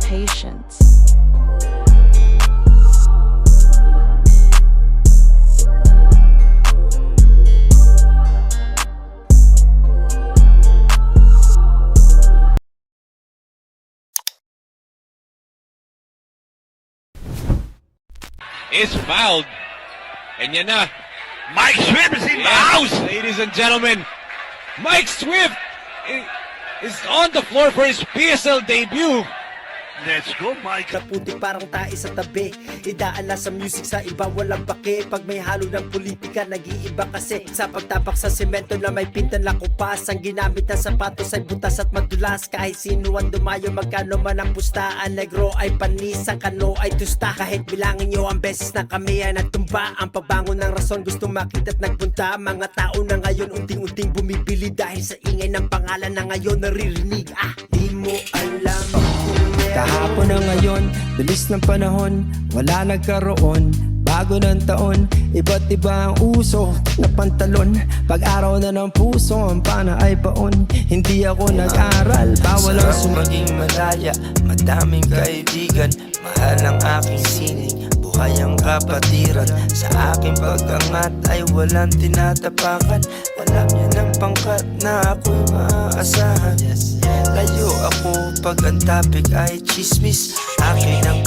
patience. Is fouled. And yan na. Mike Swift is in the Yes, house. ladies and gentlemen, Mike Swift is on the floor for his PSL debut. Let's go, Mike. Naputi parang tae sa tabi. Idaala sa music sa iba walang baki. Pag may halo ng politika nag-iiba kasi. Sa pagtapak sa semento na may pintan lakupas. Ang ginamit na sapatos ay butas at madulas. Kahit sino ang dumayo magkano man ang pustaan. Negro ay panis, ang kano ay tusta. Kahit bilangin nyo ang beses na kami ay nagtumba. Ang pagbangon ng rason gustong makita at nagpunta. Mga tao na ngayon unting-unting bumibili. Dahil sa ingay ng pangalan na ngayon naririnig. Di mo alam. Kahapon na ngayon, bilis ng panahon, wala nagkaroon. Bago ng taon, iba't iba ang uso na pantalon. Pag-araw na ng puso, ang pana ay baon. Hindi ako nag-aral, bawal ang maging malaya, madaming kaibigan. Mahal ang aking sining, buhay ang kapatiran. Sa aking pag-angat ay walang tinatapakan. Alam niya ng pangkat na ako'y maaasahan. Layo ako pag ang topic ay chismis. Akin ang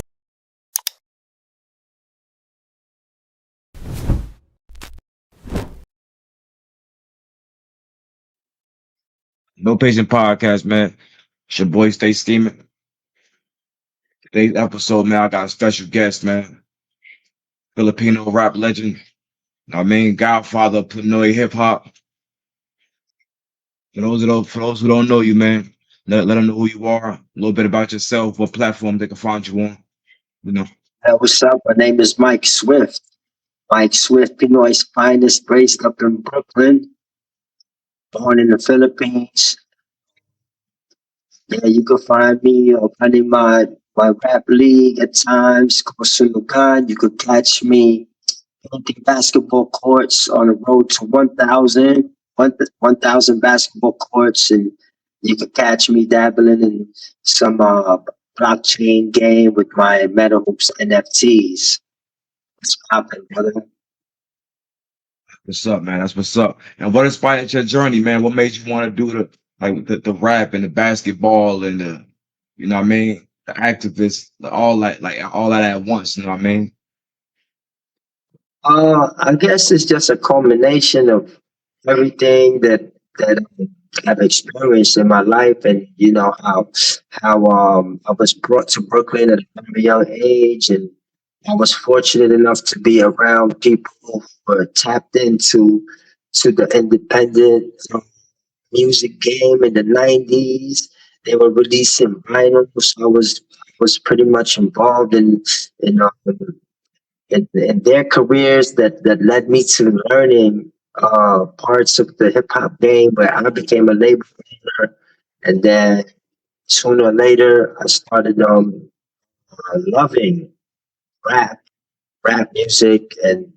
No Patient Podcast, man. It's your boy, Stay Steaming. Today's episode, man, I got a special guest, man. Filipino rap legend. I mean, godfather of Pinoy hip hop. For those who don't know you, man, let them know who you are, a little bit about yourself, what platform they can find you on. You know. Hey, what's up? My name is Mike Swift. Mike Swift, Pinoy's finest, raised up in Brooklyn, born in the Philippines. Yeah, you can find me running my rap league at times, Kosunugan. You could catch me painting basketball courts on the road to 1,000 basketball courts, and you could catch me dabbling in some blockchain game with my Meta Hoops NFTs. What's poppin', brother? What's up, man? That's what's up. And what inspired your journey, man? What made you want to do the rap and the basketball and the, you know what I mean? The activists, all that at once, you know what I mean? I guess it's just a culmination of everything that I've experienced in my life, and you know how I was brought to Brooklyn at a very young age, and I was fortunate enough to be around people who were tapped into the independent music game in the 90s. They were releasing vinyl, so I was pretty much involved in their careers that led me to learning parts of the hip hop game, where I became a label leader, and then sooner or later I started loving rap music and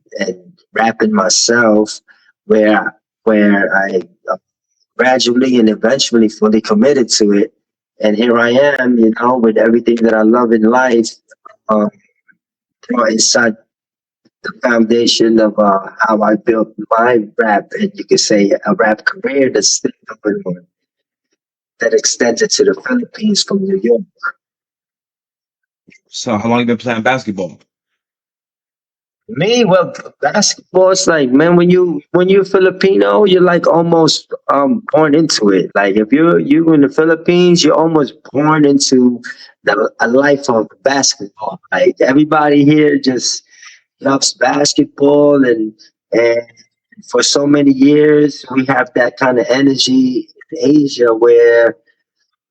rapping myself, where I gradually and eventually fully committed to it. And here I am, you know, with everything that I love in life, inside the foundation of how I built my rap, and you could say a rap career that's still going on, that extended to the Philippines from New York. So how long you been playing basketball? Me, well, basketball is like, man, when you're Filipino, you're like almost born into it. Like if you're in the Philippines, you're almost born into a life of basketball. Like everybody here just loves basketball, and for so many years we have that kind of energy in Asia, where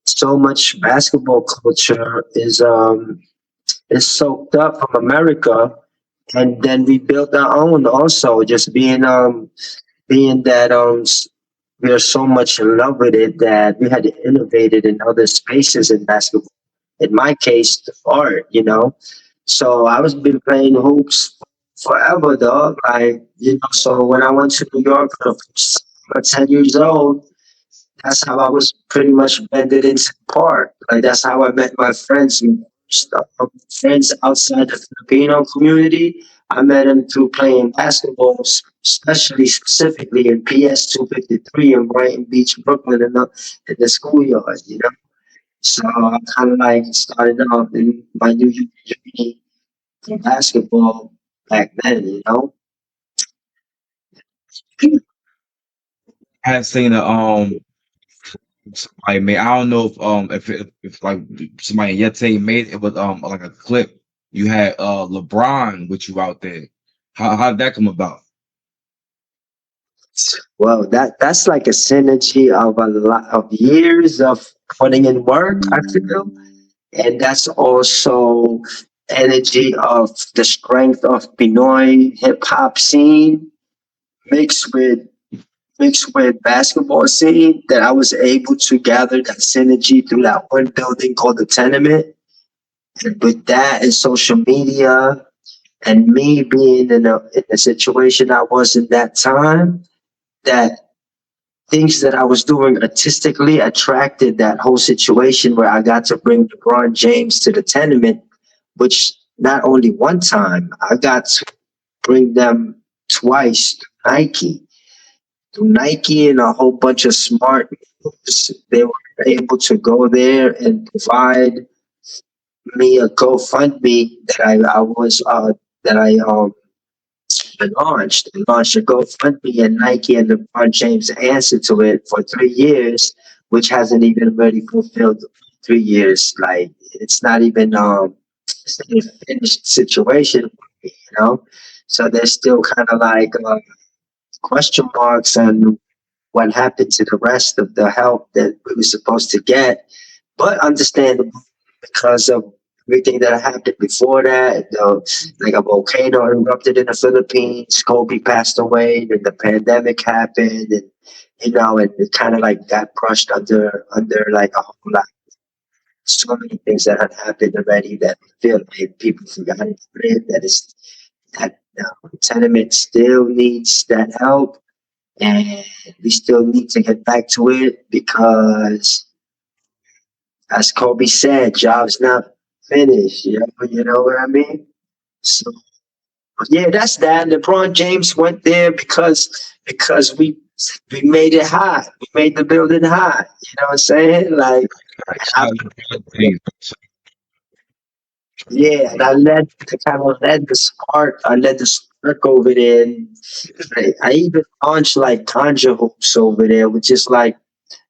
so much basketball culture is soaked up from America. And then we built our own also, just being that we are so much in love with it that we had to innovate it in other spaces in basketball. In my case, art, you know. So I was been playing hoops forever, dog. Like, you know, so when I went to New York for the first time at 10 years old, that's how I was pretty much blended into the park. Like that's how I met my friends and friends outside the Filipino community. I met them through playing basketball, especially specifically in PS 253 in Brighton Beach, Brooklyn, in the schoolyard. You know, so I kind of like started off in my new journey in basketball back then. You know, I had seen a somebody made. I don't know if like somebody in your team made it was like a clip. You had LeBron with you out there. How did that come about? well, that's like a synergy of a lot of years of putting in work. I feel. And that's also energy of the strength of Pinoy hip hop scene mixed with mixed with basketball scene that I was able to gather that synergy through that one building called the tenement. And with that and social media and me being in a situation I was in that time, that things that I was doing artistically attracted that whole situation where I got to bring LeBron James to the tenement, which not only one time, I got to bring them twice to Nike. To Nike and a whole bunch of smart moves, they were able to go there and provide me a GoFundMe that I launched a GoFundMe and Nike and LeBron James answered to it for 3 years, which hasn't even really fulfilled 3 years. Like it's not a finished situation, you know. So there's still kind of like question marks on what happened to the rest of the help that we were supposed to get, but understandable because of everything that happened before that. Like a volcano erupted in the Philippines, Kobe passed away, then the pandemic happened, and and it kind of like got brushed under like a whole lot. So many things that had happened already that I feel like people forgot about it. That is that tenement still needs that help, and we still need to get back to it because as Kobe said, job's not finished. You know what I mean? So yeah, that's that. LeBron James went there because we made it hot. We made the building hot. You know what I'm saying? Like I, yeah, and I kind of led the spark. I led the spark over there. And I even launched like conjure hoops over there, which is like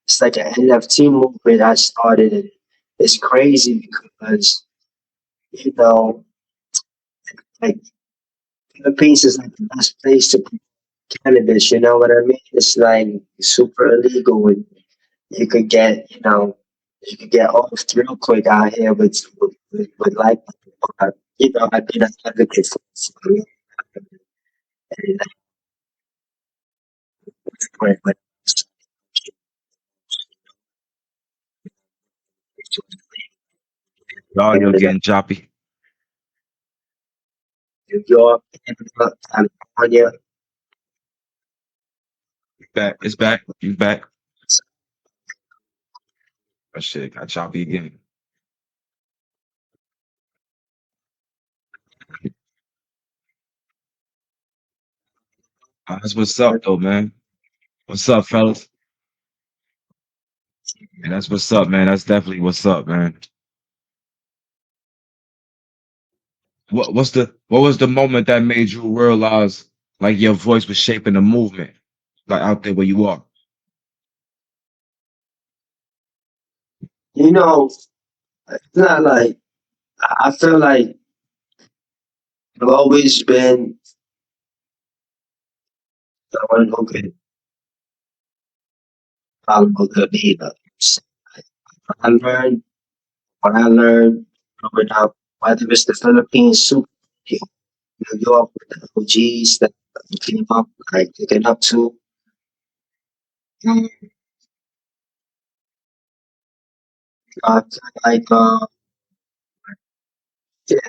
it's like an NFT movement I started. And it's crazy because you know like Philippines is like the best place to put cannabis. You know what I mean? It's like super illegal, and you could get you could get off real quick out here with like I've been an advocate for it. And when Y'all, you're getting choppy. New York, Canada, California, Back, it's back. You back? Oh shit, got choppy again. That's what's up, though, man. What's up, fellas? And that's what's up, man. That's definitely what's up, man. What was the moment that made you realize like your voice was shaping the movement, like out there where you are? you know, it's not like I feel like I've always been someone who could follow the leaders. I learned what I learned growing up, whether it's the Philippines, Super League, New York with the OGs that came up, like looking up to. Mm, I feel like, yeah,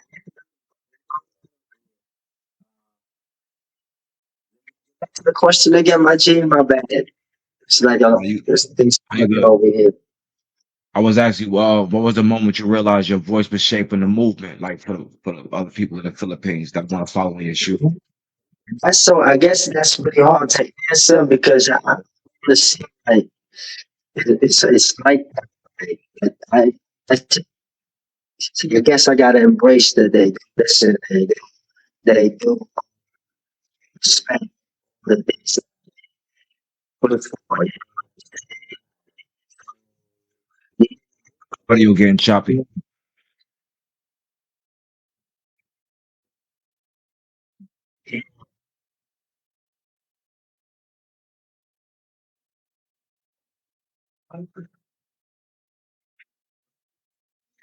back to the question again, my G, my bad. It's like You, there's things you happening good. over here. I was asking you, what was the moment you realized your voice was shaping the movement, like for the other people in the Philippines that want to follow in your shoe? That's so. I guess that's really hard to answer because I want to see like it's like I, I I guess I gotta embrace that they listen and they do respect the things that they put forward. But you getting choppy.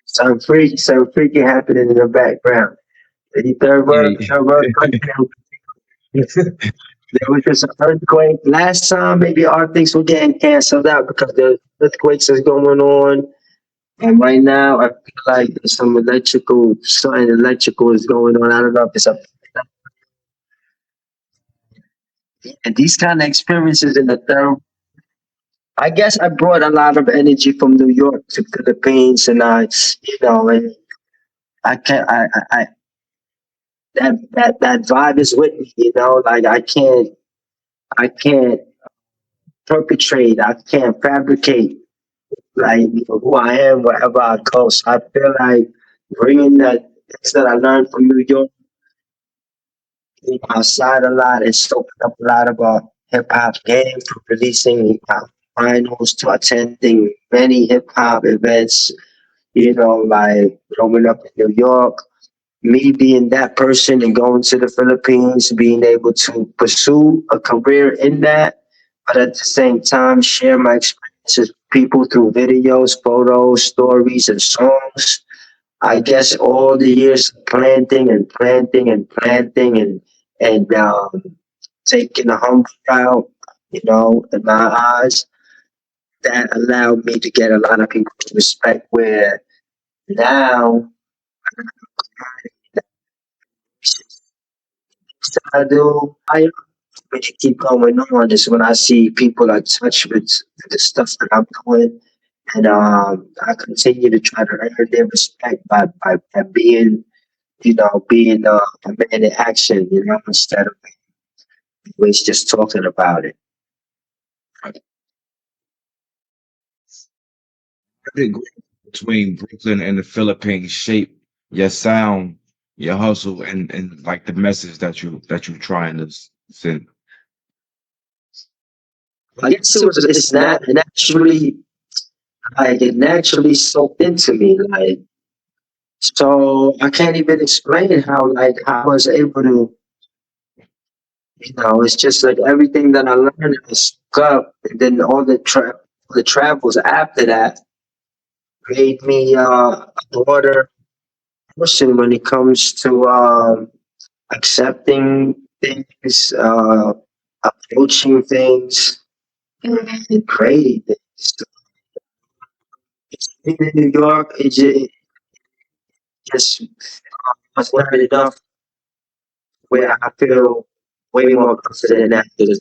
Some freaking happening in the background. The Yeah. third world country. There was just an earthquake last time. Maybe our things were getting canceled out because the earthquakes is going on. And right now, I feel like there's something electrical is going on. I don't know if it's a. And these kind of experiences in the third, I guess I brought a lot of energy from New York to Philippines, and and I can't, I that vibe is with me, like I can't perpetrate, I can't fabricate, like who I am wherever I go. So I feel like bringing that things that I learned from New York outside a lot and soaking up a lot about hip hop game from releasing hip hop finals to attending many hip hop events, like growing up in New York, me being that person and going to the Philippines, being able to pursue a career in that, but at the same time share my experiences with people through videos, photos, stories, and songs. I guess all the years of planting and planting and planting and taking a humble route, in my eyes, that allowed me to get a lot of people's respect. Where now I do, I when you keep going on is when I see people are touched with the stuff that I'm doing, and I continue to try to earn their respect by being, being a man in action, instead of always just talking about it. Big between Brooklyn and the Philippines shape your sound, your hustle, and like the message that you trying to send. I guess it's not naturally, like it naturally soaked into me, like, so I can't even explain how, like, I was able to, it's just like everything that I learned I soak up, and then all the travels after that made me a broader person when it comes to accepting things, approaching things, and creating things. Being in New York, just was learned enough where I feel way more confident after this.